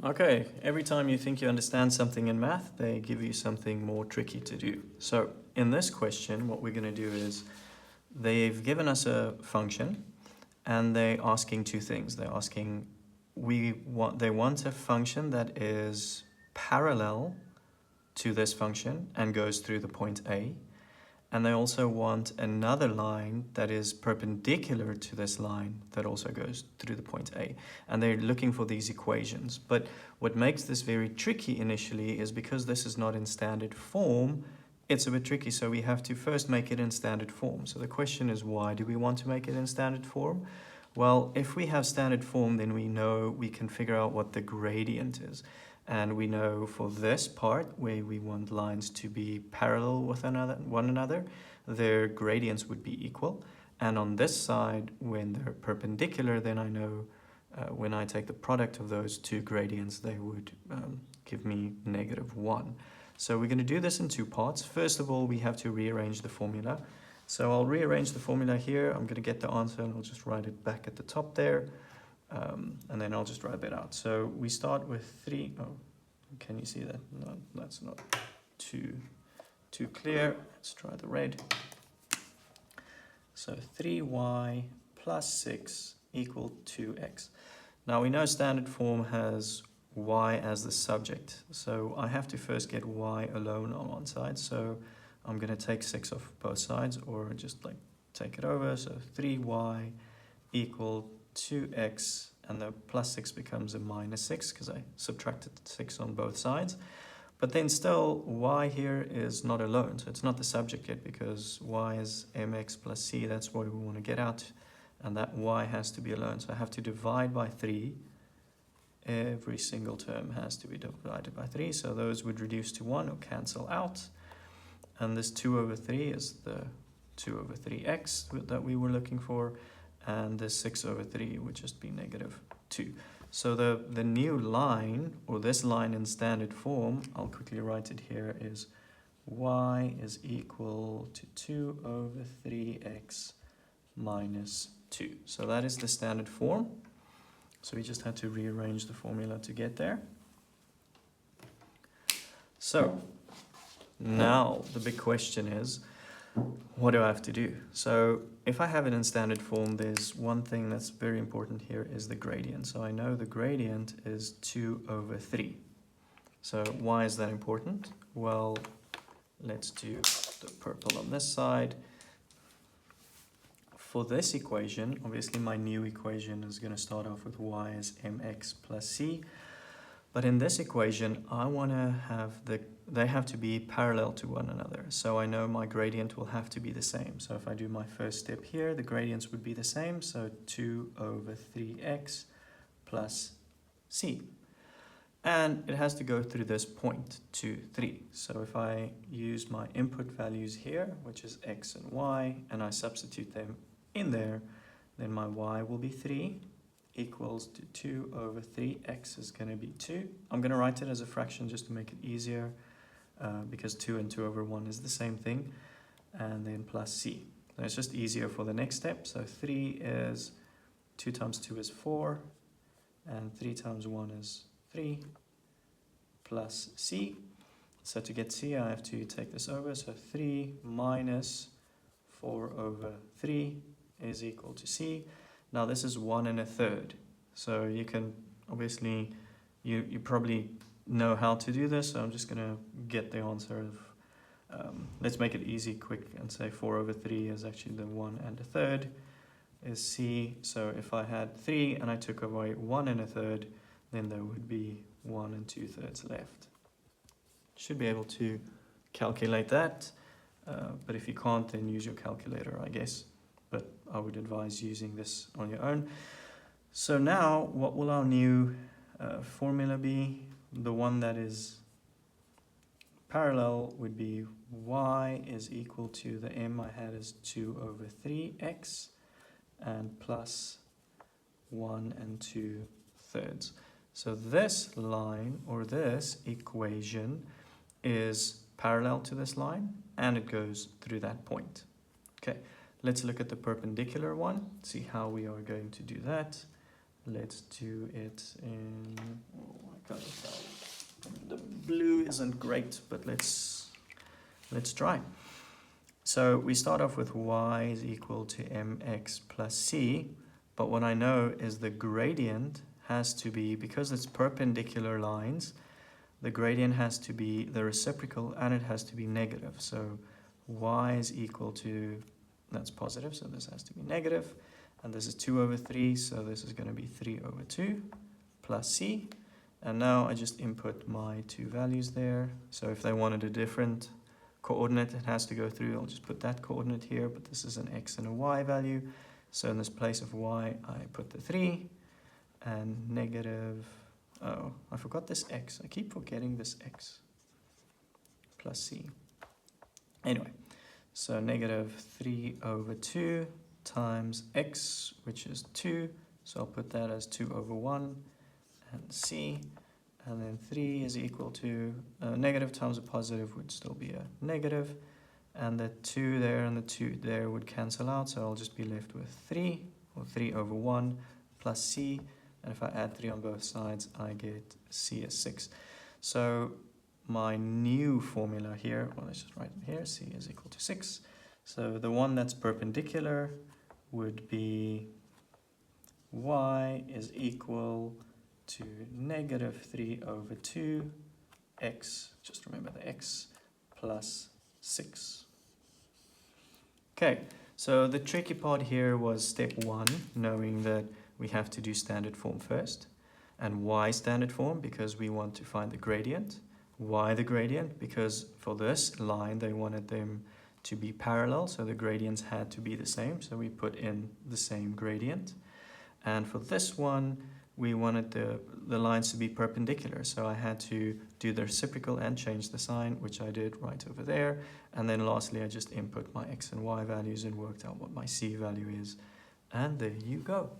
Okay, every time you think you understand something in math, they give you something more tricky to do. So in this question, what we're going to do is they've given us a function and they're asking two things. They're asking, they want a function that is parallel to this function and goes through the point A. And they also want another line that is perpendicular to this line that also goes through the point A. And they're looking for these equations. But what makes this very tricky initially is because this is not in standard form, it's a bit tricky. So we have to first make it in standard form. So the question is, why do we want to make it in standard form? Well, if we have standard form, then we know we can figure out what the gradient is. And we know for this part where we want lines to be parallel with one another, their gradients would be equal. And on this side, when they're perpendicular, then I know when I take the product of those two gradients, they would give me -1. So we're going to do this in two parts. First of all, we have to rearrange the formula. So I'll rearrange the formula here. I'm going to get the answer and I'll just write it back at the top there. And then I'll just write that out. So we start with 3. Oh, can you see that? No, that's not too clear. Let's try the red. So 3y plus 6 equal 2x. Now we know standard form has y as the subject. So I have to first get y alone on one side. So I'm going to take 6 off both sides, or just like take it over. So 3y equal 2x, and the plus 6 becomes a -6 because I subtracted 6 on both sides. But then still, y here is not alone, so it's not the subject yet because y is mx plus c. That's what we want to get out, and that y has to be alone. So I have to divide by 3. Every single term has to be divided by 3, so those would reduce to 1 or cancel out. And this 2/3 is the 2/3x that we were looking for. And this 6/3 would just be -2. So the new line, or this line in standard form, I'll quickly write it here, is y is equal to 2/3x minus 2. So that is the standard form. So we just had to rearrange the formula to get there. So now the big question is, what do I have to do? So if I have it in standard form, there's one thing that's very important here is the gradient. So I know the gradient is 2/3. So why is that important? Well, let's do the purple on this side. For this equation, obviously my new equation is going to start off with y is mx plus c. But in this equation, I want to have they have to be parallel to one another. So I know my gradient will have to be the same. So if I do my first step here, the gradients would be the same. So 2/3x plus c. And it has to go through this point, 2, 3. So if I use my input values here, which is x and y, and I substitute them in there, then my y will be 3. Equals to 2/3x is going to be 2. I'm going to write it as a fraction just to make it easier because 2 and 2/1 is the same thing. And then plus c. So it's just easier for the next step. So 3 is 2 times 2 is 4. And 3 times 1 is 3 plus c. So to get c, I have to take this over. So 3 minus 4/3 is equal to c. Now this is 1 1/3, so you can obviously, you probably know how to do this, so I'm just going to get the answer of, let's make it easy, quick, and say 4/3 is actually the 1 1/3 is c. So if I had 3 and I took away 1 1/3, then there would be 1 2/3 left. Should be able to calculate that, but if you can't, then use your calculator, I guess. But I would advise using this on your own. So now, what will our new formula be? The one that is parallel would be y is equal to, the m I had is 2/3x and plus 1 2/3. So this line, or this equation, is parallel to this line, and it goes through that point. Okay. Let's look at the perpendicular one, see how we are going to do that. Let's do it in, oh, I blue isn't great, but let's try. So we start off with y is equal to mx plus c, but what I know is the gradient has to be, because it's perpendicular lines, the gradient has to be the reciprocal and it has to be negative. So y is equal to, that's positive, so this has to be negative, and this is 2 over 3, so this is going to be 3 over 2 plus c. And now I just input my two values there. So if they wanted a different coordinate it has to go through, I'll just put that coordinate here, but this is an x and a y value. So in this place of y, I put the 3 and negative, oh, I forgot this x. I keep forgetting this x plus c. Anyway, so negative 3 over 2 times x, which is 2. So I'll put that as 2 over 1 and c. And then 3 is equal to negative times a positive would still be a negative. And the 2 there and the 2 there would cancel out. So I'll just be left with 3, or 3 over 1 plus c. And if I add 3 on both sides, I get c is 6. So my new formula here, well, let's just write it here, c is equal to 6. So the one that's perpendicular would be y is equal to negative 3 over 2 x, just remember the x, plus 6. Okay, so the tricky part here was step 1, knowing that we have to do standard form first. And why standard form? Because we want to find the gradient. Why the gradient? Because for this line they wanted them to be parallel, so the gradients had to be the same, so we put in the same gradient. And for this one we wanted the lines to be perpendicular, so I had to do the reciprocal and change the sign, which I did right over there. And then lastly I just input my x and y values and worked out what my c value is, and there you go.